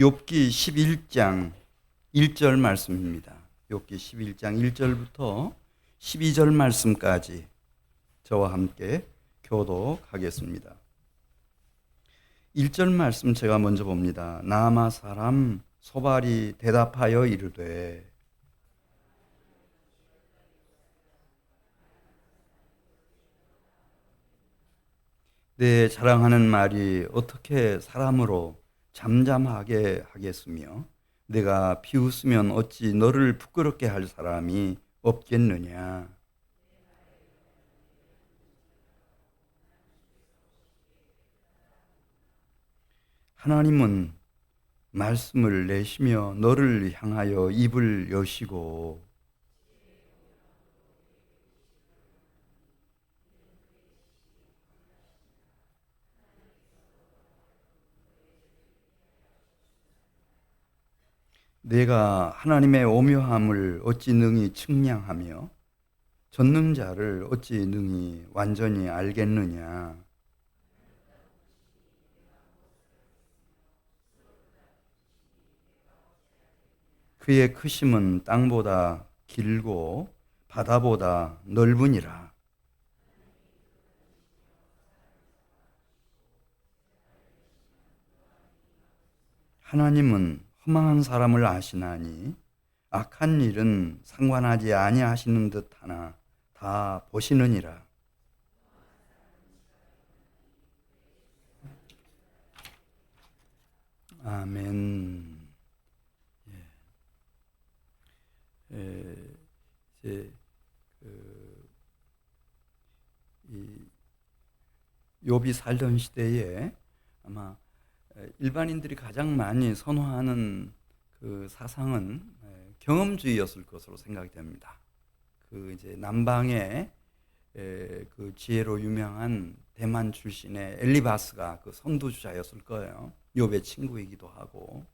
욥기 11장 1절 말씀입니다. 욥기 11장 1절부터 12절 말씀까지 저와 함께 교독하겠습니다. 1절 말씀 제가 먼저 봅니다. 나아마 사람 소발이 대답하여 이르되 내 자랑하는 말이 어떻게 사람으로 잠잠하게 하겠으며 내가 비웃으면 어찌 너를 부끄럽게 할 사람이 없겠느냐. 하나님은 말씀을 내시며 너를 향하여 입을 여시고 내가 하나님의 오묘함을 어찌 능히 측량하며 전능자를 어찌 능히 완전히 알겠느냐. 그의 크심은 땅보다 길고 바다보다 넓으니라. 하나님은 허망한 사람을 아시나니 악한 일은 상관하지 아니하시는 듯하나 다 보시느니라. 아멘. 이제 욥이 살던 시대에 아마 일반인들이 가장 많이 선호하는 그 사상은 경험주의였을 것으로 생각이 됩니다. 그 이제 남방의 그 지혜로 유명한 대만 출신의 엘리바스가 그 선두주자였을 거예요. 욥의 친구이기도 하고,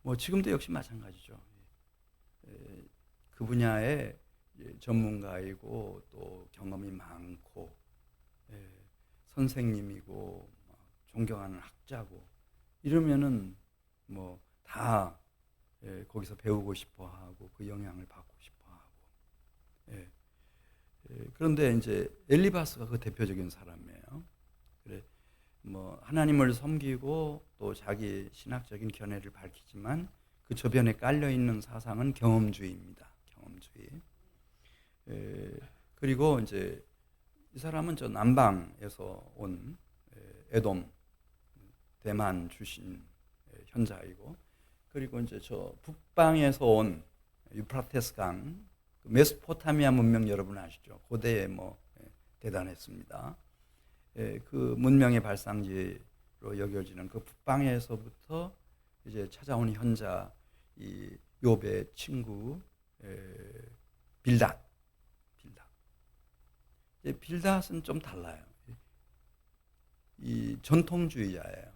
뭐 지금도 역시 마찬가지죠. 그 분야의 전문가이고 또 경험이 많고 선생님이고 존경하는 학자고 이러면은 뭐 다 거기서 배우고 싶어 하고 그 영향을 받고 싶어 하고. 그런데 이제 엘리바스가 그 대표적인 사람이에요. 그래 뭐 하나님을 섬기고 또 자기 신학적인 견해를 밝히지만 그 저변에 깔려 있는 사상은 경험주의입니다. 경험주의. 그리고 이제 이 사람은 저 남방에서 온 에돔 대만 출신 현자이고, 그리고 이제 저 북방에서 온 유프라테스 강 메소포타미아 문명 여러분 아시죠? 고대에 뭐 대단했습니다. 그 문명의 발상지로 여겨지는 그 북방에서부터 이제 찾아온 현자 이 욥의 친구 빌닷. 빌닷은 좀 달라요. 이 전통주의자예요.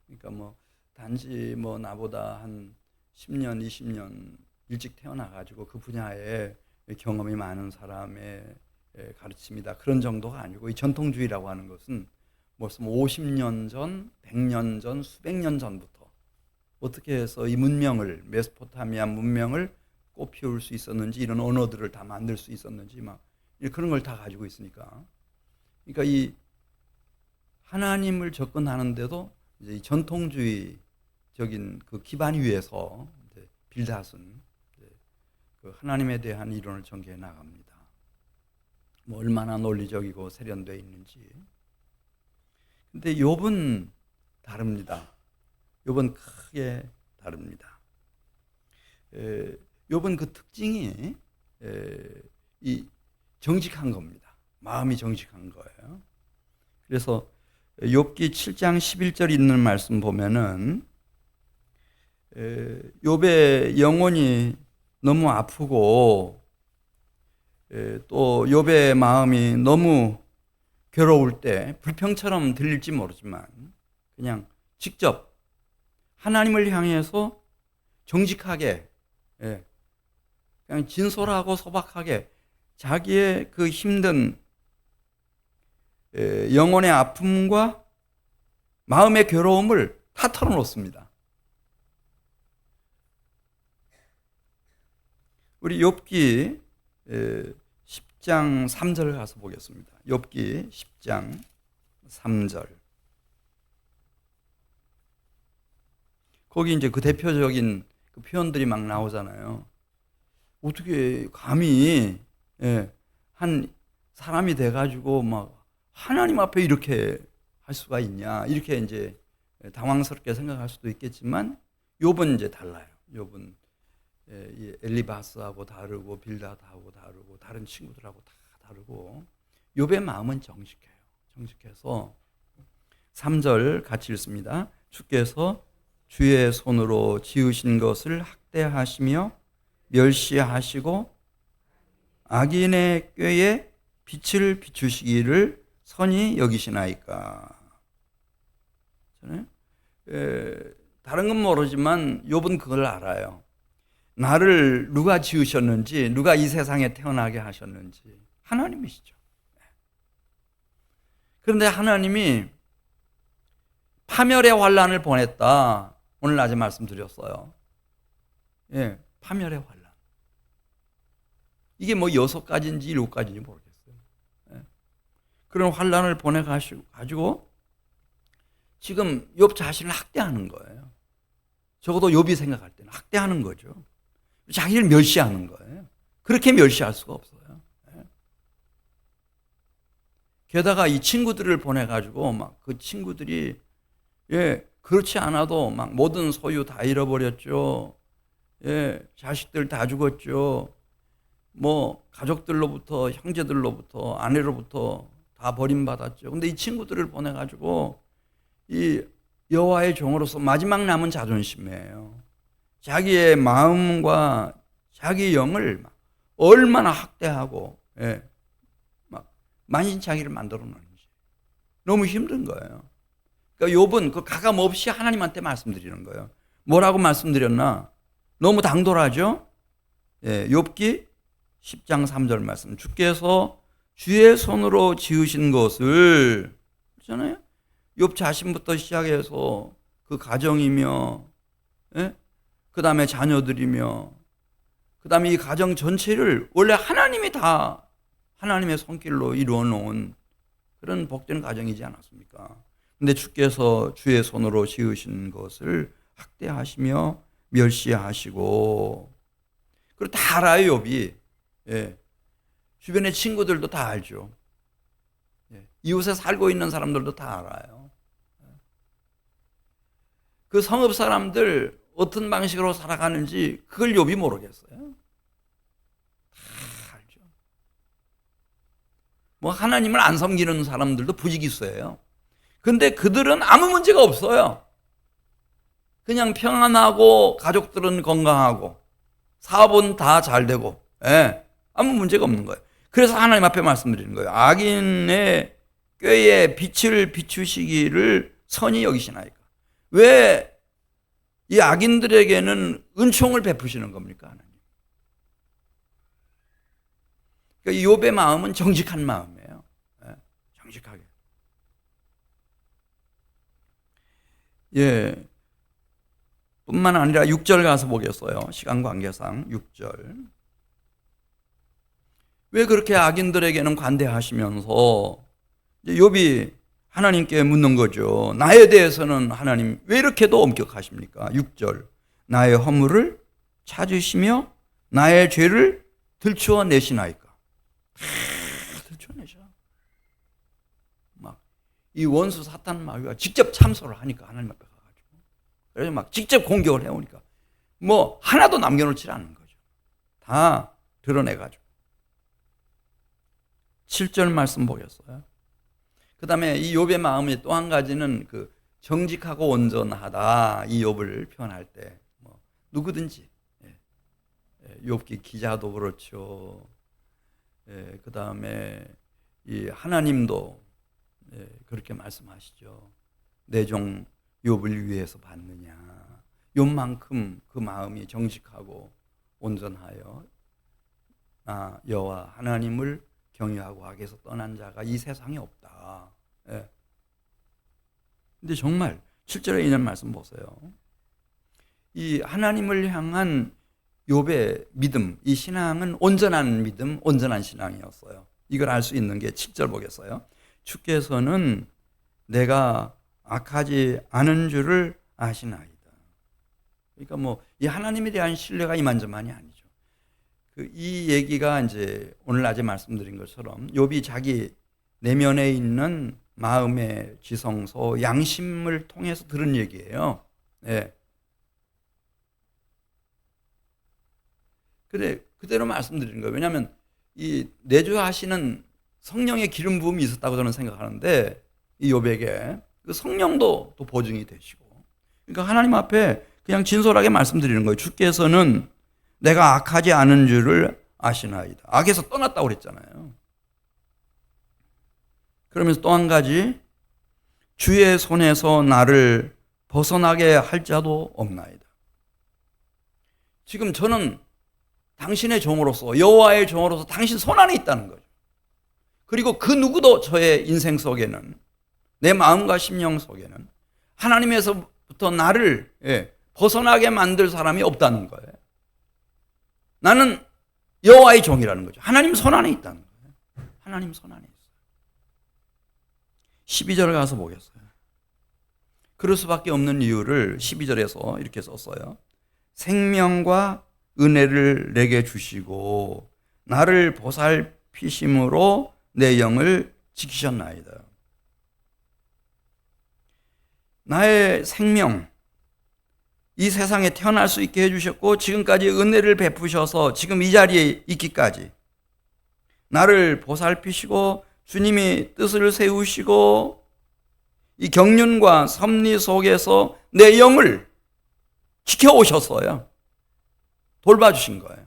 그러니까 뭐 단지 뭐 나보다 한 10년, 20년 일찍 태어나가지고 그 분야에 경험이 많은 사람의 가르침이다. 그런 정도가 아니고 이 전통주의라고 하는 것은 무슨 50년 전, 100년 전, 수백 년 전부터 어떻게 해서 이 문명을, 메소포타미아 문명을 꽃피울 수 있었는지, 이런 언어들을 다 만들 수 있었는지 막 그런 걸 다 가지고 있으니까. 그러니까 이 하나님을 접근하는데도 이제 이 전통주의적인 그 기반 위에서 빌닷은 그 하나님에 대한 이론을 전개해 나갑니다. 뭐 얼마나 논리적이고 세련되어 있는지. 근데 욥은 다릅니다. 욥은 크게 다릅니다. 욥은 그 특징이 이 정직한 겁니다. 마음이 정직한 거예요. 그래서 욥기 7장 11절 있는 말씀 보면은 욥의 영혼이 너무 아프고 또 욥의 마음이 너무 괴로울 때 불평처럼 들릴지 모르지만 그냥 직접 하나님을 향해서 정직하게 그냥 진솔하고 소박하게 자기의 그 힘든 영혼의 아픔과 마음의 괴로움을 다 털어놓습니다. 우리 욥기 10장 3절 가서 보겠습니다. 욥기 10장 3절. 거기 이제 그 대표적인 그 표현들이 막 나오잖아요. 어떻게 감히 한 사람이 돼가지고 막 하나님 앞에 이렇게 할 수가 있냐, 이렇게 이제 당황스럽게 생각할 수도 있겠지만, 욥은 이제 달라요. 욥은 엘리바스하고 다르고 빌닷하고 다르고 다른 친구들하고 다 다르고, 욥의 마음은 정직해요. 정직해서 3절 같이 읽습니다. 주께서 주의 손으로 지으신 것을 학대하시며 멸시하시고 악인의 꾀에 빛을 비추시기를 선히 여기시나이까. 저는 다른 건 모르지만 욥은 그걸 알아요. 나를 누가 지으셨는지, 누가 이 세상에 태어나게 하셨는지 하나님이시죠. 그런데 하나님이 파멸의 환란을 보냈다. 오늘 낮에 말씀드렸어요. 파멸의 환란. 이게 뭐 6가지인지 7가지인지 모르겠어요. 그런 환란을 보내가지고 지금 욥 자신을 학대하는 거예요. 적어도 욥이 생각할 때는 학대하는 거죠. 자기를 멸시하는 거예요. 그렇게 멸시할 수가 없어요. 게다가 이 친구들을 보내가지고 막 그 친구들이 그렇지 않아도 막 모든 소유 다 잃어버렸죠. 자식들 다 죽었죠. 뭐 가족들로부터, 형제들로부터, 아내로부터 다 버림받았죠. 근데 이 친구들을 보내가지고 이 여호와의 종으로서 마지막 남은 자존심이에요. 자기의 마음과 자기 영을 얼마나 학대하고 막 만신창이를 만들어 놓는지 너무 힘든 거예요. 그러니까 욥은 그 가감 없이 하나님한테 말씀드리는 거예요. 뭐라고 말씀드렸나? 너무 당돌하죠? 욥기 10장 3절 말씀. 주께서 주의 손으로 지으신 것을, 그렇잖아요? 욥 자신부터 시작해서 그 가정이며, 그 다음에 자녀들이며, 그 다음에 이 가정 전체를 원래 하나님이 다 하나님의 손길로 이루어 놓은 그런 복된 가정이지 않았습니까? 근데 주께서 주의 손으로 지으신 것을 학대하시며 멸시하시고, 그리고 다 알아요, 욥이. 주변의 친구들도 다 알죠. 이웃에 살고 있는 사람들도 다 알아요. 그 성읍 사람들 어떤 방식으로 살아가는지 그걸 욥이 모르겠어요. 다 알죠. 뭐 하나님을 안 섬기는 사람들도 부지기수예요. 근데 그들은 아무 문제가 없어요. 그냥 평안하고 가족들은 건강하고 사업은 다 잘 되고 아무 문제가 없는 거예요. 그래서 하나님 앞에 말씀드리는 거예요. 악인의 꾀에 빛을 비추시기를 선히 여기시나이까. 왜 이 악인들에게는 은총을 베푸시는 겁니까, 하나님? 그러니까 이 욥의 마음은 정직한 마음이에요. 정직하게. 뿐만 아니라 6절 가서 보겠어요. 시간 관계상 6절. 왜 그렇게 악인들에게는 관대하시면서, 욥이 하나님께 묻는 거죠. 나에 대해서는 하나님 왜 이렇게도 엄격하십니까? 6절. 나의 허물을 찾으시며 나의 죄를 들추어내시나이까. 들추어내셔. 막 이 원수 사탄 마귀가 직접 참소를 하니까 하나님 앞에 가가지고, 그래서 막 직접 공격을 해오니까 뭐 하나도 남겨놓지 않는 거죠. 다 드러내가지고. 7절 말씀 보겠어요. 그 다음에 이 욥의 마음이 또 한 가지는 그 정직하고 온전하다, 이 욥을 표현할 때 뭐 누구든지, 욥기 기자도 그렇죠. 그 다음에 이 하나님도 그렇게 말씀하시죠. 내 종 욥을 위해서 받느냐. 욥만큼 그 마음이 정직하고 온전하여 여호와 하나님을 경외하고 악에서 떠난 자가 이 세상에 없다. 근데 정말 7절에 있는 말씀 보세요. 이 하나님을 향한 욥의 믿음, 이 신앙은 온전한 믿음, 온전한 신앙이었어요. 이걸 알 수 있는 게 7절 보겠어요. 주께서는 내가 악하지 않은 줄을 아시나이다. 그러니까 뭐 이 하나님에 대한 신뢰가 이만저만이 아니죠. 이 얘기가 이제 오늘 낮에 말씀드린 것처럼 욥이 자기 내면에 있는 마음의 지성소, 양심을 통해서 들은 얘기예요. 네. 그래, 그대로 말씀드리는 거예요. 왜냐하면 이 내주하시는 성령의 기름 부음이 있었다고 저는 생각하는데 이 욥에게 그 성령도 또 보증이 되시고, 그러니까 하나님 앞에 그냥 진솔하게 말씀드리는 거예요. 주께서는 내가 악하지 않은 줄을 아시나이다. 악에서 떠났다고 그랬잖아요. 그러면서 또 한 가지, 주의 손에서 나를 벗어나게 할 자도 없나이다. 지금 저는 당신의 종으로서, 여호와의 종으로서 당신 손 안에 있다는 거죠. 그리고 그 누구도 저의 인생 속에는, 내 마음과 심령 속에는 하나님에서부터 나를 벗어나게 만들 사람이 없다는 거예요. 나는 여호와의 종이라는 거죠. 하나님 손 안에 있다는 거예요. 하나님 손 안에 있어요. 12절에 가서 보겠어요. 그럴 수밖에 없는 이유를 12절에서 이렇게 썼어요. 생명과 은혜를 내게 주시고 나를 보살피심으로 내 영을 지키셨나이다. 나의 생명, 이 세상에 태어날 수 있게 해주셨고 지금까지 은혜를 베푸셔서 지금 이 자리에 있기까지 나를 보살피시고 주님이 뜻을 세우시고 이 경륜과 섭리 속에서 내 영을 지켜오셨어요. 돌봐주신 거예요.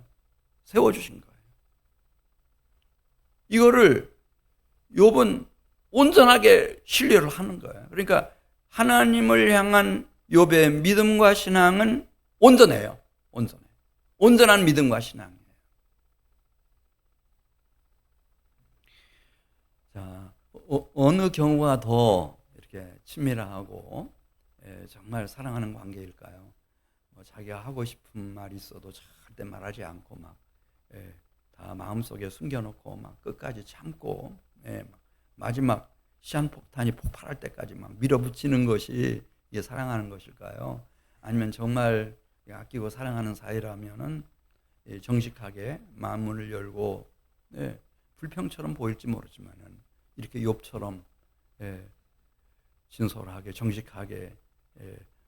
세워주신 거예요. 이거를 욥은 온전하게 신뢰를 하는 거예요. 그러니까 하나님을 향한 욥의 믿음과 신앙은 온전해요. 온전해요. 온전한 믿음과 신앙이에요. 자, 어느 경우가 더 이렇게 친밀하고 정말 사랑하는 관계일까요? 자기가 하고 싶은 말이 있어도 절대 말하지 않고 막 다 마음속에 숨겨놓고 막 끝까지 참고 마지막 시한폭탄이 폭발할 때까지 막 밀어붙이는 것이 이게 사랑하는 것일까요? 아니면 정말 아끼고 사랑하는 사이라면은 정직하게 마음문을 열고 불평처럼 보일지 모르지만은 이렇게 욥처럼 진솔하게 정직하게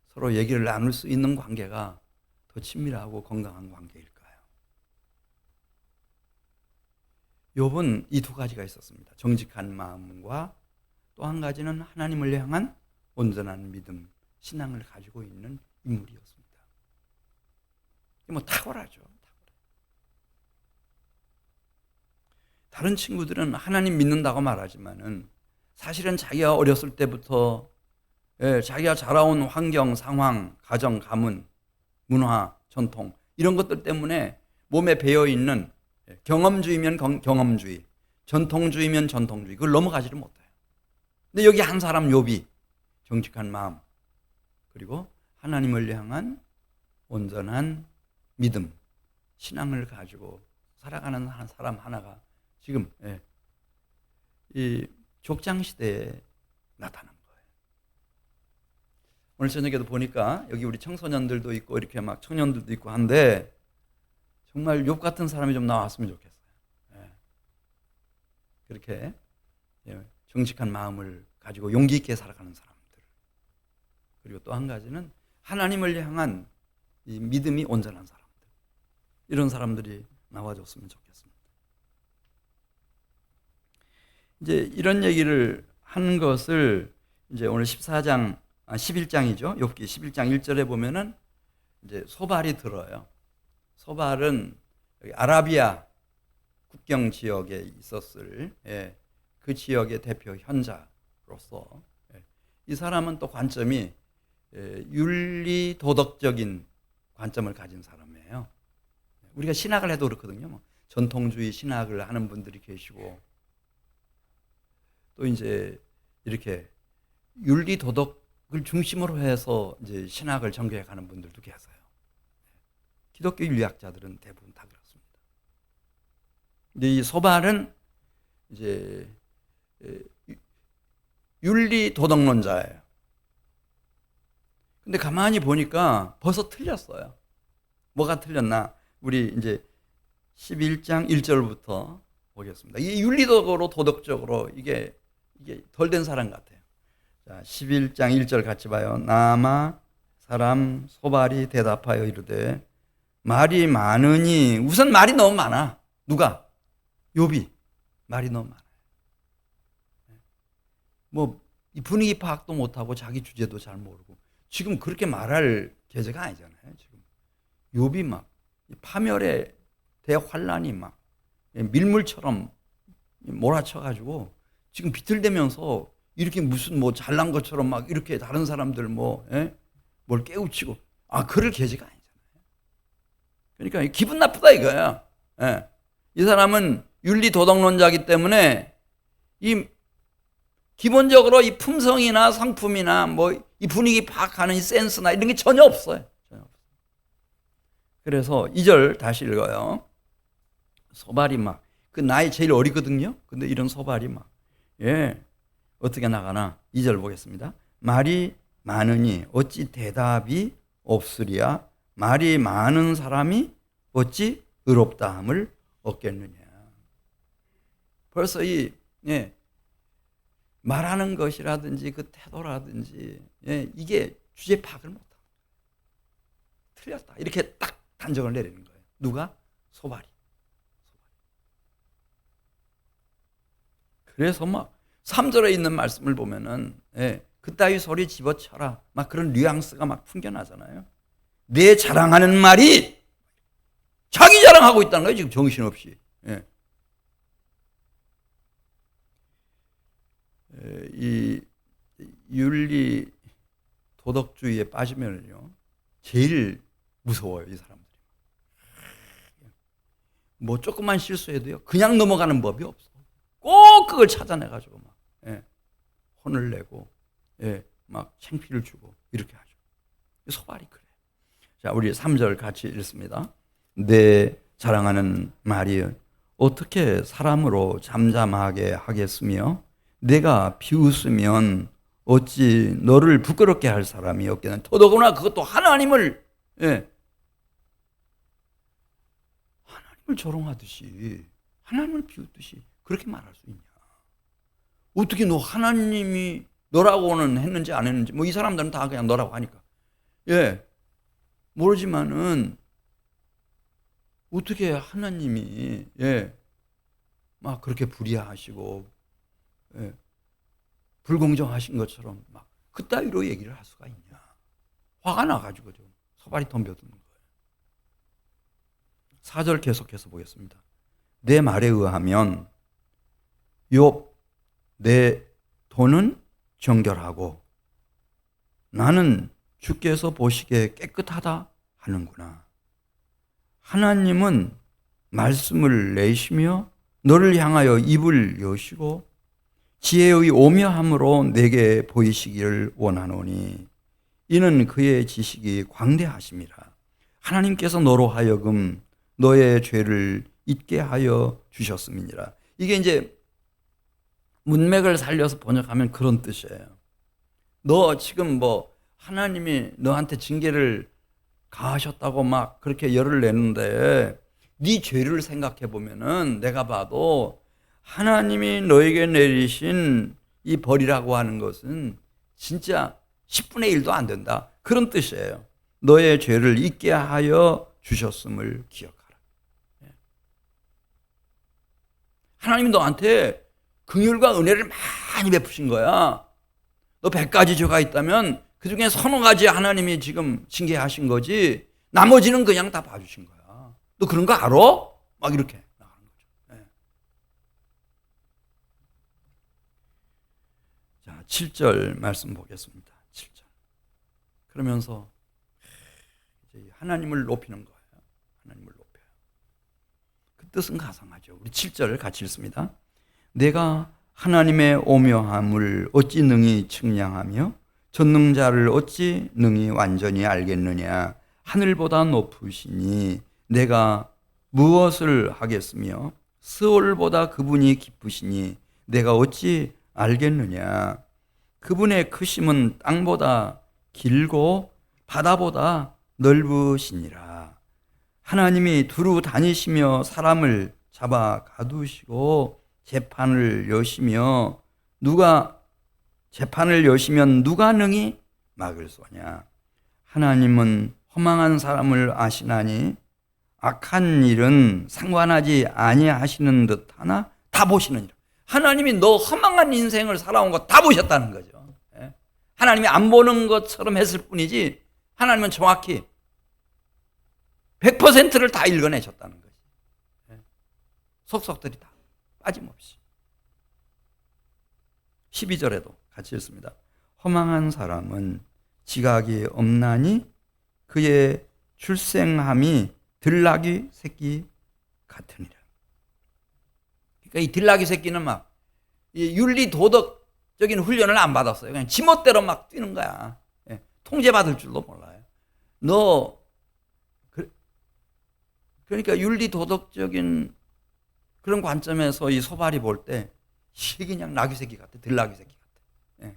서로 얘기를 나눌 수 있는 관계가 더 친밀하고 건강한 관계일까요? 욥은 이 두 가지가 있었습니다. 정직한 마음과 또 한 가지는 하나님을 향한 온전한 믿음, 신앙을 가지고 있는 인물이었습니다. 뭐 탁월하죠. 다른 친구들은 하나님 믿는다고 말하지만은 사실은 자기가 어렸을 때부터 자기가 자라온 환경, 상황, 가정, 가문, 문화, 전통 이런 것들 때문에 몸에 배어있는 경험주의면 경험주의, 전통주의면 전통주의 그걸 넘어가지를 못해요. 근데 여기 한 사람 욥이 정직한 마음 그리고 하나님을 향한 온전한 믿음, 신앙을 가지고 살아가는 한 사람 하나가 지금 이 족장시대에 나타난 거예요. 오늘 저녁에도 보니까 여기 우리 청소년들도 있고 이렇게 막 청년들도 있고 한데 정말 욥 같은 사람이 좀 나왔으면 좋겠어요. 그렇게 정직한 마음을 가지고 용기 있게 살아가는 사람들. 그리고 또 한 가지는 하나님을 향한 이 믿음이 온전한 사람들. 이런 사람들이 나와줬으면 좋겠습니다. 이제 이런 얘기를 하는 것을 이제 오늘 11장이죠. 욥기 11장 1절에 보면은 이제 소발이 들어요. 소발은 아라비아 국경 지역에 있었을 그 지역의 대표 현자로서 이 사람은 또 관점이 윤리 도덕적인 관점을 가진 사람이에요. 우리가 신학을 해도 그렇거든요. 전통주의 신학을 하는 분들이 계시고 또 이제 이렇게 윤리 도덕 그걸 중심으로 해서 이제 신학을 전개해 가는 분들도 계세요. 기독교 윤리학자들은 대부분 다 그렇습니다. 근데 이 소발은 이제 윤리 도덕론자예요. 근데 가만히 보니까 벌써 틀렸어요. 뭐가 틀렸나? 우리 이제 11장 1절부터 보겠습니다. 이게 윤리적으로 도덕적으로 이게 덜 된 사람 같아요. 자, 11장 1절 같이 봐요. 남아 사람 소발이 대답하여 이르되 말이 많으니, 우선 말이 너무 많아. 누가? 욥이 말이 너무 많아요. 뭐 이 분위기 파악도 못하고 자기 주제도 잘 모르고 지금 그렇게 말할 계제가 아니잖아요. 지금 욥이 막 파멸의 대환란이 막 밀물처럼 몰아쳐가지고 지금 비틀대면서 이렇게 무슨 뭐 잘난 것처럼 막 이렇게 다른 사람들 뭘 깨우치고 그럴 계제가 아니잖아요. 그러니까 기분 나쁘다 이거야. 이 사람은 윤리 도덕론자이기 때문에 이 기본적으로 이 품성이나 상품이나 뭐 이 분위기 파악하는 이 센스나 이런 게 전혀 없어요. 그래서 2절 다시 읽어요. 소발이 막, 그 나이 제일 어리거든요. 근데 이런 소발이 막, 어떻게 나가나? 2절 보겠습니다. 말이 많으니 어찌 대답이 없으랴? 말이 많은 사람이 어찌 의롭다함을 얻겠느냐? 벌써 말하는 것이라든지 그 태도라든지 이게 주제 파악을 못하고 틀렸다 이렇게 딱 단정을 내리는 거예요. 누가? 소발이. 그래서 막 3절에 있는 말씀을 보면은 그따위 소리 집어쳐라 막 그런 뉘앙스가 막 풍겨나잖아요. 내 자랑하는 말이 자기 자랑하고 있다는 거예요. 지금 정신없이. 이 윤리 도덕주의에 빠지면요 제일 무서워요. 이 사람들이 뭐 조금만 실수해도요 그냥 넘어가는 법이 없어. 꼭 그걸 찾아내가지고 막 혼을 내고 막 창피를 주고 이렇게 하죠. 소발이 그래. 자, 우리 3절 같이 읽습니다. 내 자랑하는 말이 어떻게 사람으로 잠잠하게 하겠으며 내가 비웃으면 어찌 너를 부끄럽게 할 사람이 없겠느냐. 더더구나 그것도 하나님을 조롱하듯이 하나님을 비웃듯이 그렇게 말할 수 있냐. 어떻게 너 하나님이 너라고는 했는지 안 했는지 뭐 이 사람들은 다 그냥 너라고 하니까 모르지만은 어떻게 하나님이 막 그렇게 불의하시고 불공정하신 것처럼 막 그따위로 얘기를 할 수가 있냐. 화가 나가지고 좀 소발이 덤벼드는 거예요. 4절 계속해서 보겠습니다. 내 말에 의하면 욥 내 돈은 정결하고 나는 주께서 보시기에 깨끗하다 하는구나. 하나님은 말씀을 내시며 너를 향하여 입을 여시고 지혜의 오묘함으로 내게 보이시기를 원하노니 이는 그의 지식이 광대하심이라. 하나님께서 너로 하여금 너의 죄를 잊게 하여 주셨음이니라. 이게 이제 문맥을 살려서 번역하면 그런 뜻이에요. 너 지금 뭐 하나님이 너한테 징계를 가하셨다고 막 그렇게 열을 내는데 네 죄를 생각해 보면은 내가 봐도 하나님이 너에게 내리신 이 벌이라고 하는 것은 진짜 10분의 1도 안 된다. 그런 뜻이에요. 너의 죄를 잊게 하여 주셨음을 기억하라. 하나님이 너한테 긍휼과 은혜를 많이 베푸신 거야. 너 100가지 죄가 있다면 그 중에 서너 가지 하나님이 지금 징계하신 거지 나머지는 그냥 다 봐주신 거야. 너 그런 거 알아? 막 이렇게 나가는 거죠. 자, 7절 말씀 보겠습니다. 7절. 그러면서 이제 하나님을 높이는 거예요. 하나님을 높여요. 그 뜻은 가상하죠. 우리 7절을 같이 읽습니다. 내가 하나님의 오묘함을 어찌 능히 측량하며 전능자를 어찌 능히 완전히 알겠느냐. 하늘보다 높으시니 내가 무엇을 하겠으며 스올보다 그분이 깊으시니 내가 어찌 알겠느냐. 그분의 크심은 땅보다 길고 바다보다 넓으시니라. 하나님이 두루 다니시며 사람을 잡아 가두시고 재판을 여시면 누가 능히 막을 소냐. 하나님은 허망한 사람을 아시나니 악한 일은 상관하지 아니하시는 듯하나 다 보시느니라. 하나님이 너 허망한 인생을 살아온 거 다 보셨다는 거죠. 하나님이 안 보는 것처럼 했을 뿐이지 하나님은 정확히 100%를 다 읽어내셨다는 거지. 속속들이 다 빠짐없이. 12절에도 같이 읽습니다. 허망한 사람은 지각이 없나니 그의 출생함이 들나귀 새끼 같으니라. 그러니까 이 들나귀 새끼는 막 윤리 도덕적인 훈련을 안 받았어요. 그냥 지멋대로 막 뛰는 거야. 통제받을 줄도 몰라요. 그러니까 윤리 도덕적인 그런 관점에서 이 소발이 볼 때 그냥 나귀 새끼 같아. 들나귀 새끼 같아.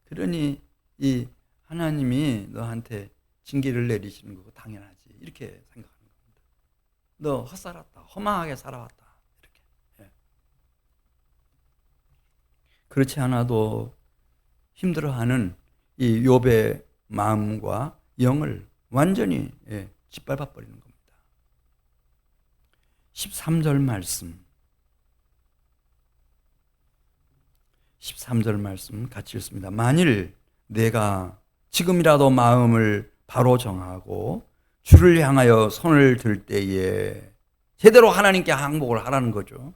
그러니 이 하나님이 너한테 징계를 내리시는 거고 당연하지. 이렇게 생각하는 겁니다. 너 헛살았다. 허망하게 살아왔다. 이렇게. 그렇지 않아도 힘들어하는 이 욥의 마음과 영을 완전히 짓밟아 버리는 겁니다. 13절 말씀 같이 읽습니다. 만일 내가 지금이라도 마음을 바로 정하고 주를 향하여 손을 들 때에 제대로 하나님께 항복을 하라는 거죠.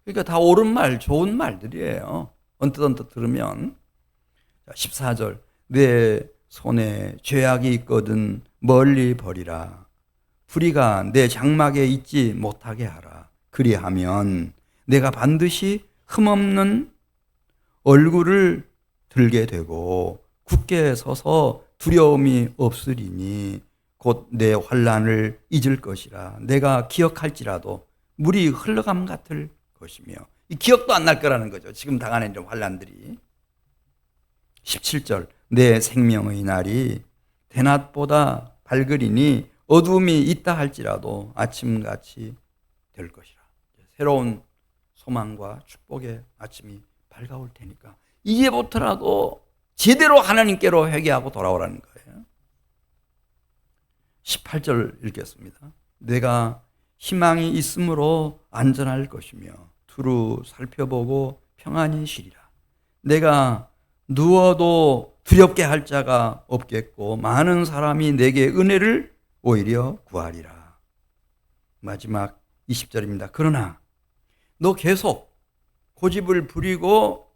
그러니까 다 옳은 말, 좋은 말들이에요. 언뜻 들으면. 14절 내 손에 죄악이 있거든 멀리 버리라. 불의가 내 장막에 있지 못하게 하라. 그리하면 내가 반드시 흠없는 얼굴을 들게 되고 굳게 서서 두려움이 없으리니 곧 내 환난을 잊을 것이라. 내가 기억할지라도 물이 흘러감 같을 것이며. 이 기억도 안 날 거라는 거죠. 지금 당하는 이런 환난들이. 17절 내 생명의 날이 대낮보다 밝으리니 어두움이 있다 할지라도 아침같이 될 것이라. 새로운 소망과 축복의 아침이 밝아올 테니까 이제부터라도 제대로 하나님께로 회개하고 돌아오라는 거예요. 18절 읽겠습니다. 내가 희망이 있으므로 안전할 것이며 두루 살펴보고 평안히 쉬리라. 내가 누워도 두렵게 할 자가 없겠고 많은 사람이 내게 은혜를 오히려 구하리라. 마지막 20절입니다. 그러나 너 계속 고집을 부리고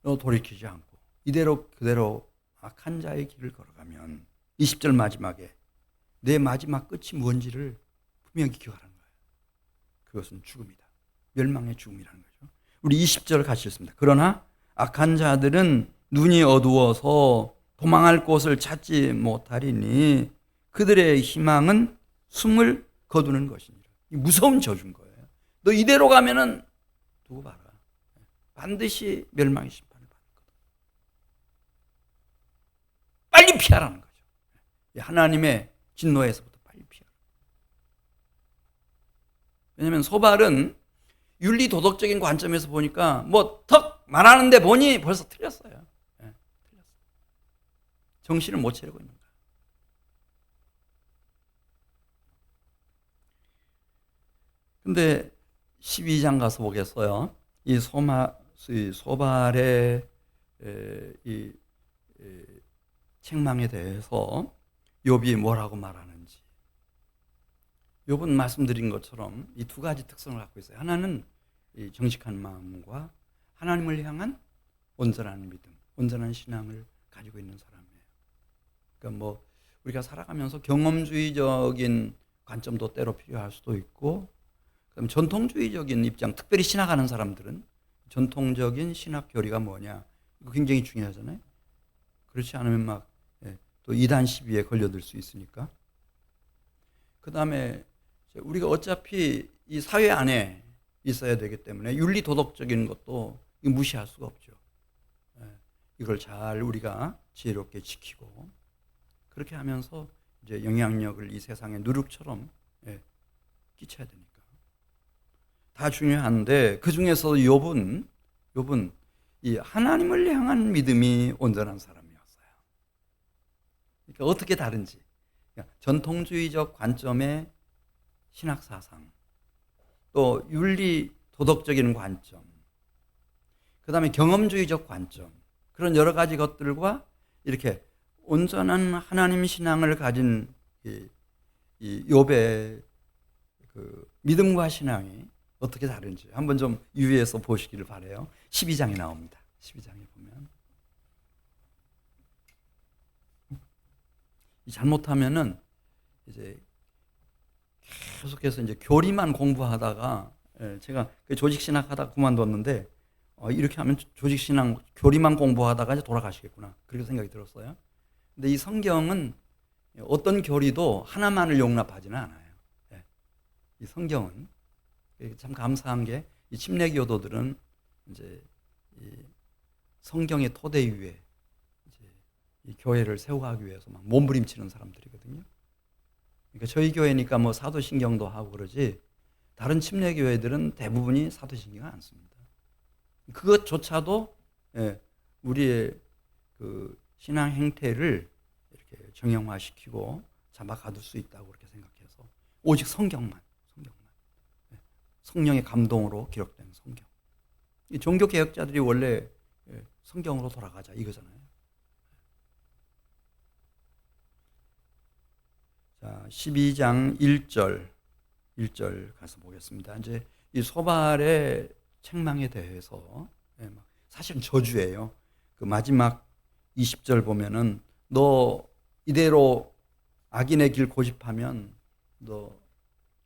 너 돌이키지 않고 이대로 그대로 악한 자의 길을 걸어가면 20절 마지막에 내 마지막 끝이 뭔지를 분명히 기억하라는 거예요. 그것은 죽음이다. 멸망의 죽음이라는 거죠. 우리 20절 같이 읽습니다. 그러나 악한 자들은 눈이 어두워서 도망할 곳을 찾지 못하리니 그들의 희망은 숨을 거두는 것이니라. 무서운 저주인 거예요. 너 이대로 가면은 두고 봐라. 반드시 멸망의 심판을 받을 거다. 빨리 피하라는 거죠. 하나님의 진노에서부터 빨리 피하라. 왜냐하면 소발은 윤리 도덕적인 관점에서 보니까 뭐 턱 말하는데 보니 벌써 틀렸어요. 틀렸어요. 정신을 못 차리고 있는 거예요. 근데 12장 가서 보겠어요. 이 소발의 이 책망에 대해서 욥이 뭐라고 말하는지. 욥은 말씀드린 것처럼 이 두 가지 특성을 갖고 있어요. 하나는 이 정직한 마음과 하나님을 향한 온전한 믿음, 온전한 신앙을 가지고 있는 사람이에요. 그러니까 뭐 우리가 살아가면서 경험주의적인 관점도 때로 필요할 수도 있고, 그럼 전통주의적인 입장, 특별히 신학하는 사람들은 전통적인 신학 교리가 뭐냐? 이거 굉장히 중요하잖아요. 그렇지 않으면 막 또 이단 시비에 걸려들 수 있으니까. 그 다음에 우리가 어차피 이 사회 안에 있어야 되기 때문에 윤리 도덕적인 것도 무시할 수가 없죠. 이걸 잘 우리가 지혜롭게 지키고 그렇게 하면서 이제 영향력을 이 세상에 누룩처럼 끼쳐야 되니까. 다 중요한데 그 중에서 욥은 이 하나님을 향한 믿음이 온전한 사람이었어요. 그러니까 어떻게 다른지. 그러니까 전통주의적 관점의 신학 사상, 또 윤리 도덕적인 관점, 그 다음에 경험주의적 관점, 그런 여러 가지 것들과 이렇게 온전한 하나님 신앙을 가진 이 욥의 그 믿음과 신앙이 어떻게 다른지 한번 좀 유의해서 보시기를 바라요. 12장에 나옵니다. 12장에 보면 잘못하면은 이제 계속해서 이제 교리만 공부하다가 제가 조직 신학 하다가 그만뒀는데 이렇게 하면 조직 신앙 교리만 공부하다가 이제 돌아가시겠구나 그렇게 생각이 들었어요. 근데 이 성경은 어떤 교리도 하나만을 용납하지는 않아요. 이 성경은 참 감사한 게 이 침례교도들은 이제 이 성경의 토대 위에 이제 이 교회를 세워가기 위해서 막 몸부림치는 사람들이거든요. 그러니까 저희 교회니까 뭐 사도신경도 하고 그러지 다른 침례교회들은 대부분이 사도신경을 안 씁니다. 그것조차도 우리의 그 신앙 행태를 이렇게 정형화시키고 잡아가둘 수 있다고 그렇게 생각해서 오직 성경만 성령의 감동으로 기록된 성경. 이 종교 개혁자들이 원래 성경으로 돌아가자 이거잖아요. 자, 12장 1절 가서 보겠습니다. 이제 이 소발의 책망에 대해서 사실은 저주예요. 그 마지막 20절 보면은 너 이대로 악인의 길 고집하면 너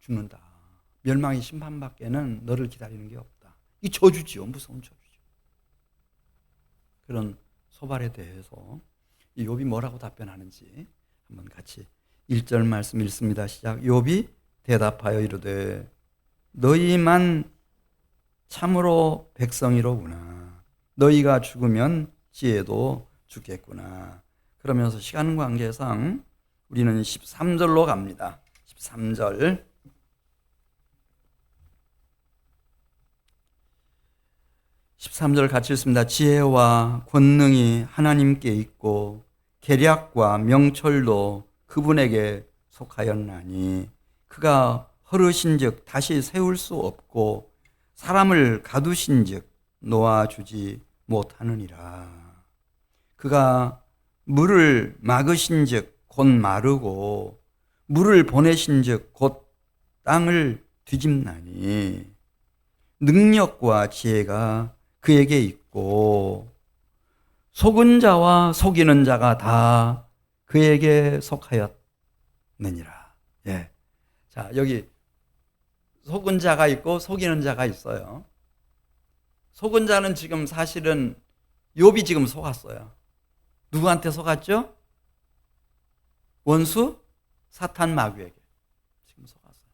죽는다. 멸망의 심판밖에는 너를 기다리는 게 없다. 이 저주지요. 무서운 저주죠. 그런 소발에 대해서 이 욥이 뭐라고 답변하는지 한번 같이 1절 말씀 읽습니다. 시작. 욥이 대답하여 이르되 너희만 참으로 백성이로구나. 너희가 죽으면 지혜도 죽겠구나. 그러면서 시간 관계상 우리는 13절로 갑니다. 13절. 13절 같이 읽습니다. 지혜와 권능이 하나님께 있고 계략과 명철도 그분에게 속하였나니 그가 허르신즉 다시 세울 수 없고 사람을 가두신즉 놓아주지 못하느니라. 그가 물을 막으신즉 곧 마르고 물을 보내신즉 곧 땅을 뒤집나니 능력과 지혜가 그에게 있고 속은 자와 속이는 자가 다 그에게 속하였느니라. 예. 자, 여기 속은 자가 있고 속이는 자가 있어요. 속은 자는 지금 사실은 욥이 지금 속았어요. 누구한테 속았죠? 원수 사탄 마귀에게 지금 속았어요.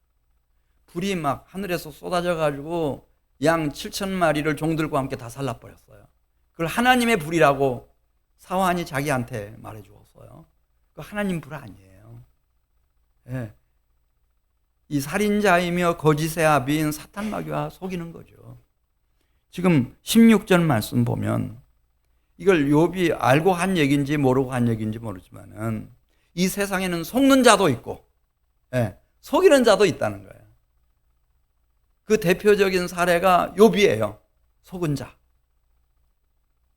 불이 막 하늘에서 쏟아져 가지고 양 7,000마리를 종들과 함께 다 살라버렸어요. 그걸 하나님의 불이라고 사환이 자기한테 말해 주었어요. 그 하나님 불 아니에요. 예. 이 살인자이며 거짓의 아비인 사탄 마귀와 속이는 거죠. 지금 16절 말씀 보면 이걸 욥이 알고 한 얘기인지 모르고 한 얘기인지 모르지만은 이 세상에는 속는 자도 있고 속이는 자도 있다는 거예요. 그 대표적인 사례가 욥이에요. 속은 자.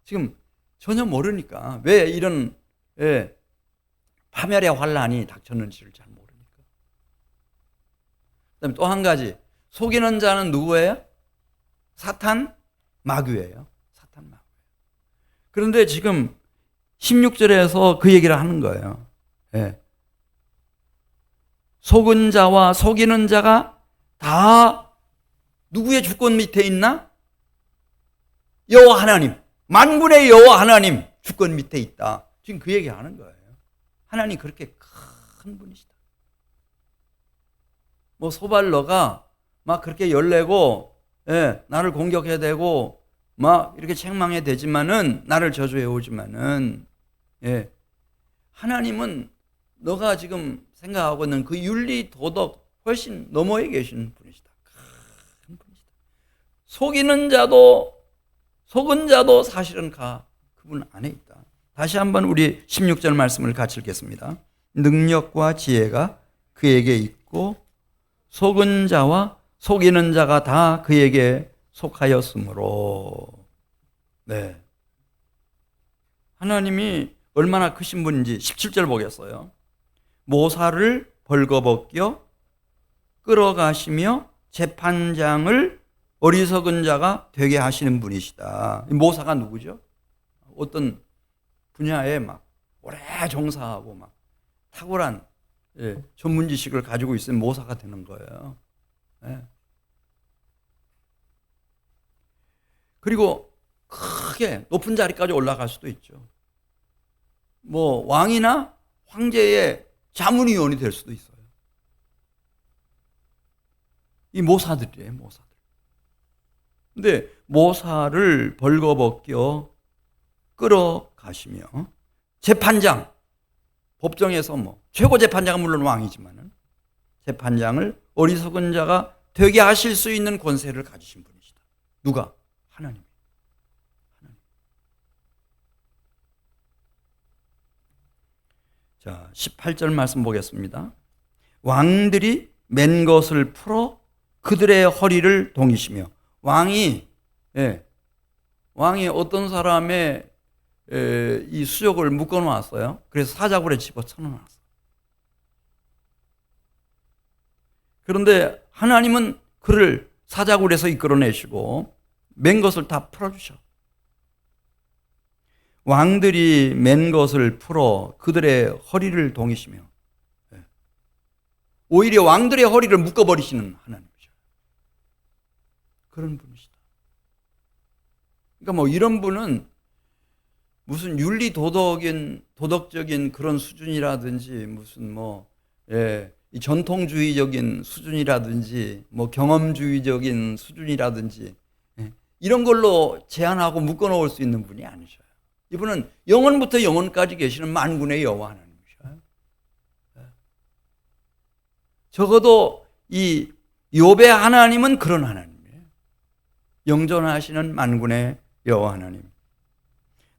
지금 전혀 모르니까 왜 이런 파멸의 환란이 닥쳤는지를 잘 모르니까. 그다음에 또 한 가지 속이는 자는 누구예요? 사탄 마귀예요. 사탄 마귀. 그런데 지금 16절에서 그 얘기를 하는 거예요. 속은 자와 속이는 자가 다 누구의 주권 밑에 있나? 여호와 하나님, 만군의 여호와 하나님 주권 밑에 있다. 지금 그 얘기하는 거예요. 하나님 그렇게 큰 분이시다. 뭐 소발러가 막 그렇게 열내고 나를 공격해야 되고 막 이렇게 책망해야 되지만은, 나를 저주해 오지만은, 하나님은 너가 지금 생각하고 있는 그 윤리 도덕 훨씬 너머에 계신 분이시다. 큰 분이시다. 속이는 자도 속은 자도 사실은 그분 안에 있다. 다시 한번 우리 16절 말씀을 같이 읽겠습니다. 능력과 지혜가 그에게 있고 속은 자와 속이는 자가 다 그에게 속하였으므로. 네. 하나님이 얼마나 크신 분인지 17절 보겠어요. 모사를 벌거벗겨 끌어가시며 재판장을 어리석은 자가 되게 하시는 분이시다. 모사가 누구죠? 어떤 분야에 막 오래 종사하고 막 탁월한 전문 지식을 가지고 있으면 모사가 되는 거예요. 그리고 크게 높은 자리까지 올라갈 수도 있죠. 뭐 왕이나 황제의 자문위원이 될 수도 있어요. 이 모사들이에요, 모사들. 근데 모사를 벌거벗겨 끌어가시며 재판장, 법정에서 뭐 최고 재판장은 물론 왕이지만은 재판장을 어리석은 자가 되게 하실 수 있는 권세를 가지신 분이시다. 누가? 하나님. 자, 18절 말씀 보겠습니다. 왕들이 맨 것을 풀어 그들의 허리를 동이시며. 왕이 어떤 사람의 이 수족을 묶어 놓았어요. 그래서 사자굴에 집어쳐 놓았어요. 그런데 하나님은 그를 사자굴에서 이끌어내시고 맨 것을 다 풀어주셔. 왕들이 맨 것을 풀어 그들의 허리를 동이시며. 오히려 왕들의 허리를 묶어버리시는 하나님이죠. 그런 분이시다. 그러니까 뭐 이런 분은 무슨 윤리 도덕적인 그런 수준이라든지 무슨 이 전통주의적인 수준이라든지 뭐 경험주의적인 수준이라든지 이런 걸로 제한하고 묶어놓을 수 있는 분이 아니셔요. 이분은 영원부터 영원까지 계시는 만군의 여호와 하나님이셔요. 적어도 이 욥의 하나님은 그런 하나님이에요. 영존하시는 만군의 여호와 하나님.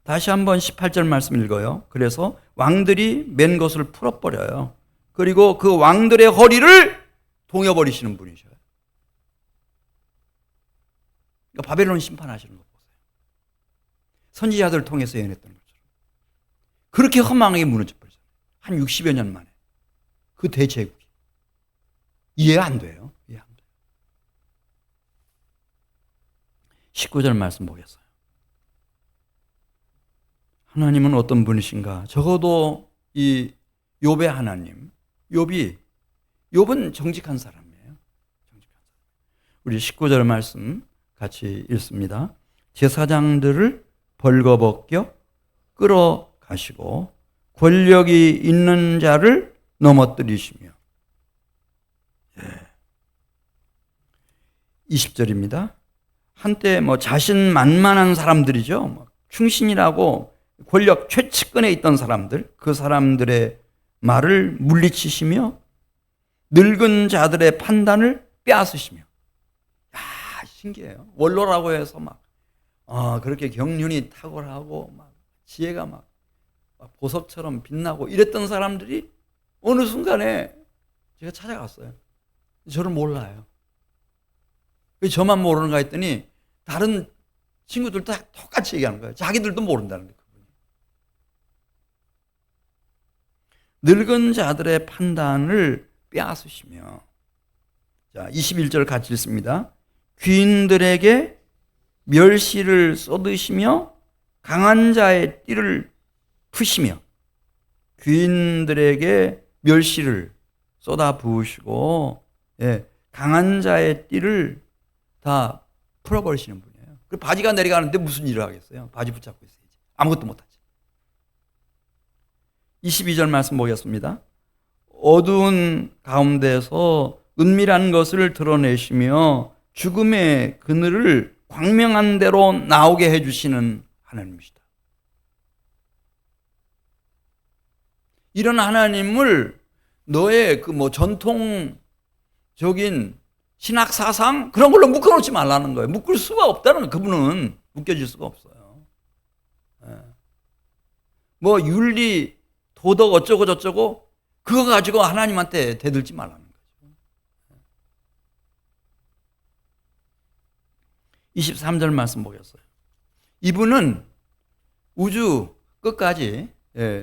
다시 한번 18절 말씀 읽어요. 그래서 왕들이 맨 것을 풀어버려요. 그리고 그 왕들의 허리를 동여버리시는 분이셔요. 그러니까 바벨론 심판하시는 거 보세요. 선지자들을 통해서 예언했던 것처럼. 그렇게 허망하게 무너져버리잖아요. 한 60여 년 만에. 그 대제국이. 이해 안 돼요. 이해 안 돼요. 19절 말씀 보겠어요. 하나님은 어떤 분이신가? 적어도 이 욥의 하나님, 욥은 정직한 사람이에요. 정직한 사람. 우리 19절 말씀 같이 읽습니다. 제사장들을 벌거벗겨 끌어가시고 권력이 있는 자를 넘어뜨리시며. 20절입니다. 한때 자신만만한 사람들이죠. 충신이라고 권력 최측근에 있던 사람들, 그 사람들의 말을 물리치시며 늙은 자들의 판단을 빼앗으시며. 신기해요. 원로라고 해서 그렇게 경륜이 탁월하고 지혜가 보석처럼 빛나고 이랬던 사람들이 어느 순간에 제가 찾아갔어요. 저를 몰라요. 왜 저만 모르는가 했더니 다른 친구들 다 똑같이 얘기하는 거예요. 자기들도 모른다는 거예요. 늙은 자들의 판단을 빼앗으시며. 자, 21절 같이 읽습니다. 귀인들에게 멸시를 쏟으시며 강한 자의 띠를 푸시며. 귀인들에게 멸시를 쏟아 부으시고 강한 자의 띠를 다 풀어버리시는 분이에요. 그 바지가 내려가는데 무슨 일을 하겠어요? 바지 붙잡고 있어야지. 아무것도 못하지. 22절 말씀 보겠습니다. 어두운 가운데서 은밀한 것을 드러내시며 죽음의 그늘을 광명한 대로 나오게 해주시는 하나님이시다. 이런 하나님을 너의 그 전통적인 신학 사상 그런 걸로 묶어놓지 말라는 거예요. 묶을 수가 없다는 거예요. 그분은 묶여질 수가 없어요. 윤리, 도덕 어쩌고 저쩌고 그거 가지고 하나님한테 대들지 말라는 거죠. 23절 말씀 보겠어요. 이분은 우주 끝까지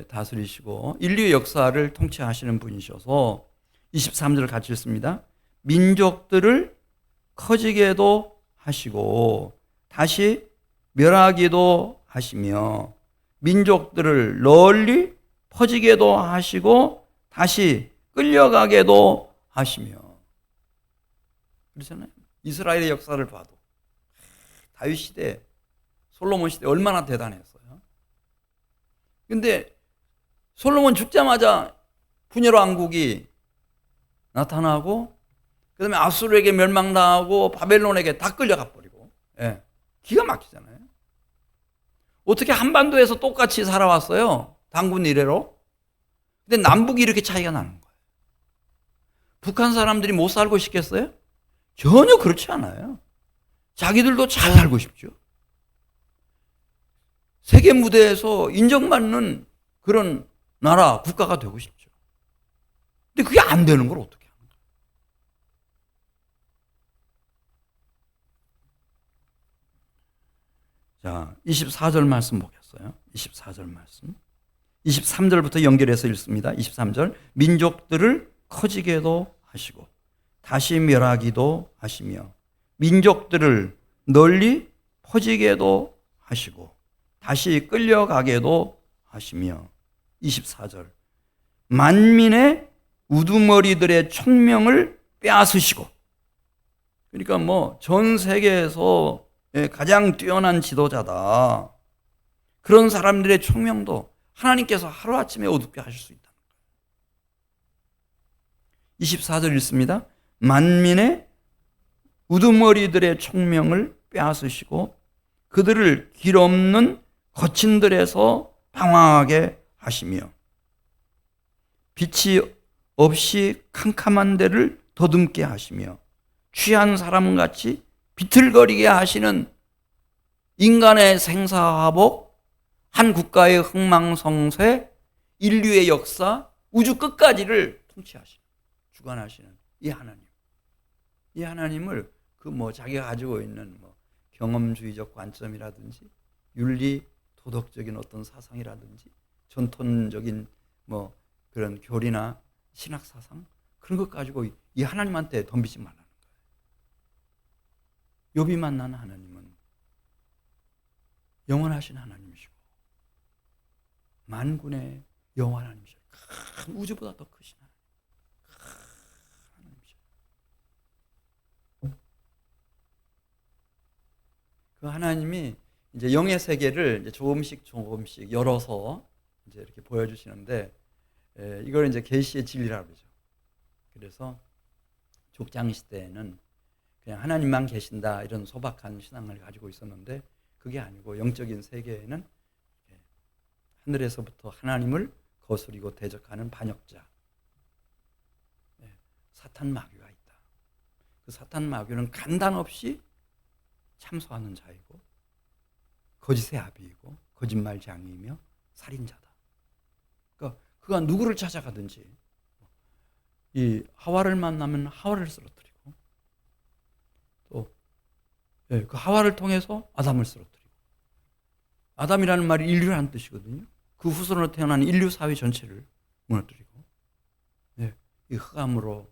다스리시고 인류의 역사를 통치하시는 분이셔서 23절 같이 읽습니다. 민족들을 커지게도 하시고 다시 멸하기도 하시며 민족들을 널리 퍼지게도 하시고 다시 끌려가게도 하시며. 그렇잖아요. 이스라엘의 역사를 봐도 다윗 시대, 솔로몬 시대 얼마나 대단했어요. 근데 솔로몬 죽자마자 분열 왕국이 나타나고 그다음에 아수르에게 멸망당하고 바벨론에게 다 끌려가 버리고, 기가 막히잖아요. 어떻게 한반도에서 똑같이 살아왔어요? 당군 이래로. 근데 남북이 이렇게 차이가 나는 거예요. 북한 사람들이 못 살고 싶겠어요? 전혀 그렇지 않아요. 자기들도 잘 살고 싶죠. 세계 무대에서 인정받는 그런 나라, 국가가 되고 싶죠. 근데 그게 안 되는 걸 어떻게 하는 거예요? 자, 24절 말씀 보겠어요. 24절 말씀. 23절부터 연결해서 읽습니다. 23절. 민족들을 커지게도 하시고 다시 멸하기도 하시며 민족들을 널리 퍼지게도 하시고 다시 끌려가게도 하시며 24절. 만민의 우두머리들의 총명을 빼앗으시고, 그러니까 전 세계에서 가장 뛰어난 지도자다. 그런 사람들의 총명도 하나님께서 하루아침에 어둡게 하실 수 있다. 24절 읽습니다. 만민의 우두머리들의 총명을 빼앗으시고 그들을 길 없는 거친들에서 방황하게 하시며 빛이 없이 캄캄한 데를 더듬게 하시며 취한 사람같이 비틀거리게 하시는 인간의 생사화복, 한 국가의 흥망성쇠, 인류의 역사, 우주 끝까지를 통치하시는, 주관하시는 이 하나님. 이 하나님을 자기가 가지고 있는 경험주의적 관점이라든지 윤리, 도덕적인 어떤 사상이라든지 전통적인 그런 교리나 신학 사상 그런 것 가지고 이 하나님한테 덤비지 말라는 거예요. 욥이 만난 하나님은 영원하신 하나님이시고 만군의 여호와 하나님이시고 큰 우주보다 더 크신 하나님이시고 그 하나님이 이제 영의 세계를 이제 조금씩 열어서 이제 이렇게 보여주시는데, 이걸 이제 계시의 진리라고 그러죠. 그래서 족장 시대에는 그냥 하나님만 계신다 이런 소박한 신앙을 가지고 있었는데 그게 아니고 영적인 세계에는 하늘에서부터 하나님을 거스리고 대적하는 반역자, 사탄 마귀가 있다. 그 사탄 마귀는 간단 없이 참소하는 자이고 거짓의 아비이고 거짓말장이이며 살인자다. 그러니까 그가 누구를 찾아가든지 이 하와를 만나면 하와를 쓰러뜨리고 또 그 하와를 통해서 아담을 쓰러뜨리고, 아담이라는 말이 인류라는 뜻이거든요. 그 후손으로 태어난 인류 사회 전체를 무너뜨리고 이 흑암으로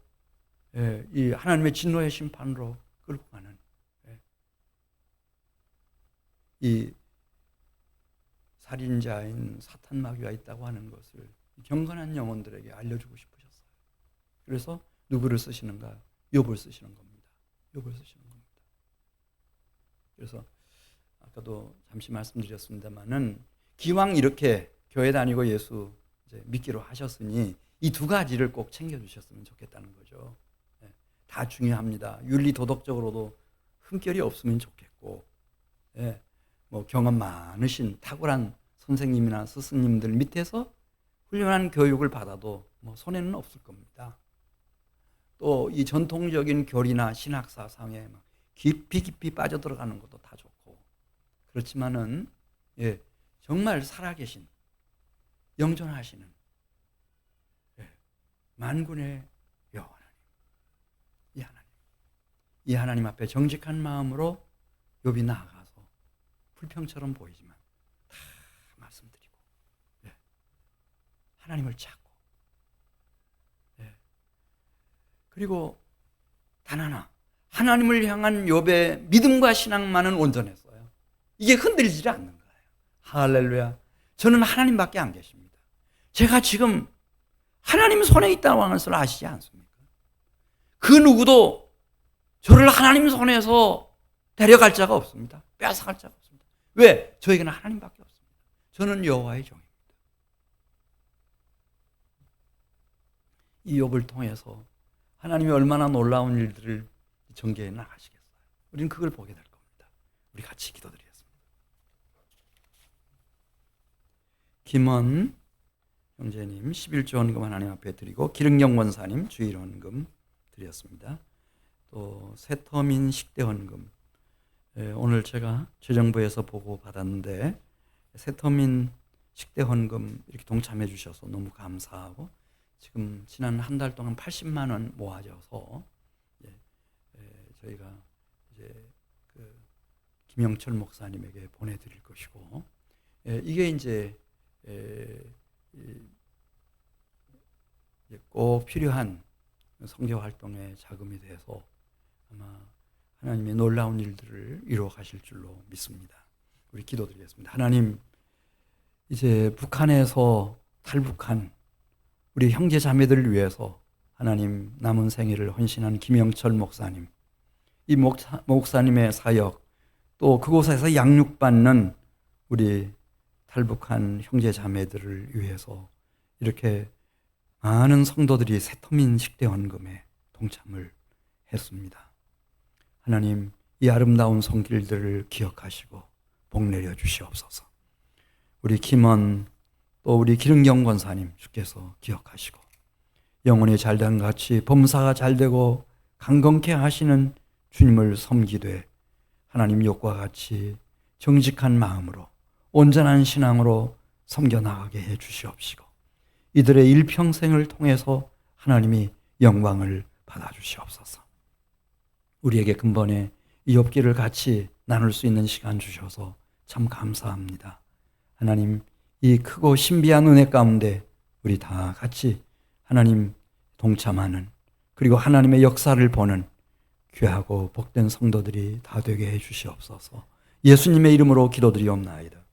이 하나님의 진노의 심판으로 끌고 가는 이 살인자인 사탄 마귀가 있다고 하는 것을 경건한 영혼들에게 알려주고 싶으셨어요. 그래서 누구를 쓰시는가? 욥을 쓰시는 겁니다. 욥을 쓰시는 겁니다. 그래서 아까도 잠시 말씀드렸습니다만은 기왕 이렇게 교회 다니고 예수 이제 믿기로 하셨으니 이 두 가지를 꼭 챙겨주셨으면 좋겠다는 거죠. 다 중요합니다. 윤리 도덕적으로도 흠결이 없으면 좋겠고, 뭐 경험 많으신 탁월한 선생님이나 스승님들 밑에서 훌륭한 교육을 받아도 뭐 손해는 없을 겁니다. 또 이 전통적인 교리나 신학 사상에 막 깊이 빠져들어가는 것도 다 좋고, 그렇지만은 정말 살아계신 영존하시는 만군의 여호와 하나님, 이 하나님 앞에 정직한 마음으로 욥이 나아가서 불평처럼 보이지만 다 말씀드리고 하나님을 찾고 그리고 단 하나 하나님을 향한 욥의 믿음과 신앙만은 온전했어요. 이게 흔들리지 않는 거예요. 할렐루야. 저는 하나님밖에 안 계십니다. 제가 지금 하나님 손에 있다는 것을 아시지 않습니까? 그 누구도 저를 하나님 손에서 데려갈 자가 없습니다. 뺏어갈 자가 없습니다. 왜? 저에게는 하나님밖에 없습니다. 저는 여호와의 종입니다. 이 욥을 통해서 하나님이 얼마나 놀라운 일들을 전개해 나가시겠어요. 우리는 그걸 보게 될 겁니다. 우리 같이 기도드리겠습니다. 김원 형제님 11조 헌금 하나님 앞에 드리고 기릉영 원사님 주일 헌금 드렸습니다. 또 새터민 식대 헌금, 오늘 제가 재정부에서 보고 받았는데 새터민 식대 헌금 이렇게 동참해 주셔서 너무 감사하고, 지금 지난 한 달 동안 80만 원 모아져서 저희가 이제 그 김영철 목사님에게 보내드릴 것이고, 이게 이제 꼭 필요한 선교 활동의 자금이 돼서 아마 하나님의 놀라운 일들을 이루어 가실 줄로 믿습니다. 우리 기도드리겠습니다. 하나님, 이제 북한에서 탈북한 우리 형제 자매들을 위해서 하나님 남은 생애를 헌신한 김영철 목사님, 이 목사님의 사역, 또 그곳에서 양육받는 우리 탈북한 형제 자매들을 위해서 이렇게 많은 성도들이 새터민 식대 헌금에 동참을 했습니다. 하나님, 이 아름다운 손길들을 기억하시고 복 내려 주시옵소서. 우리 김원 또 우리 기릉경 권사님 주께서 기억하시고 영혼이 잘된 같이 범사가 잘되고 강건케 하시는 주님을 섬기되 하나님 욕과 같이 정직한 마음으로 온전한 신앙으로 섬겨나가게 해 주시옵시고 이들의 일평생을 통해서 하나님이 영광을 받아주시옵소서. 우리에게 근본에 이 욥기를 같이 나눌 수 있는 시간 주셔서 참 감사합니다. 하나님, 이 크고 신비한 은혜 가운데 우리 다 같이 하나님 동참하는, 그리고 하나님의 역사를 보는 귀하고 복된 성도들이 다 되게 해 주시옵소서. 예수님의 이름으로 기도드리옵나이다.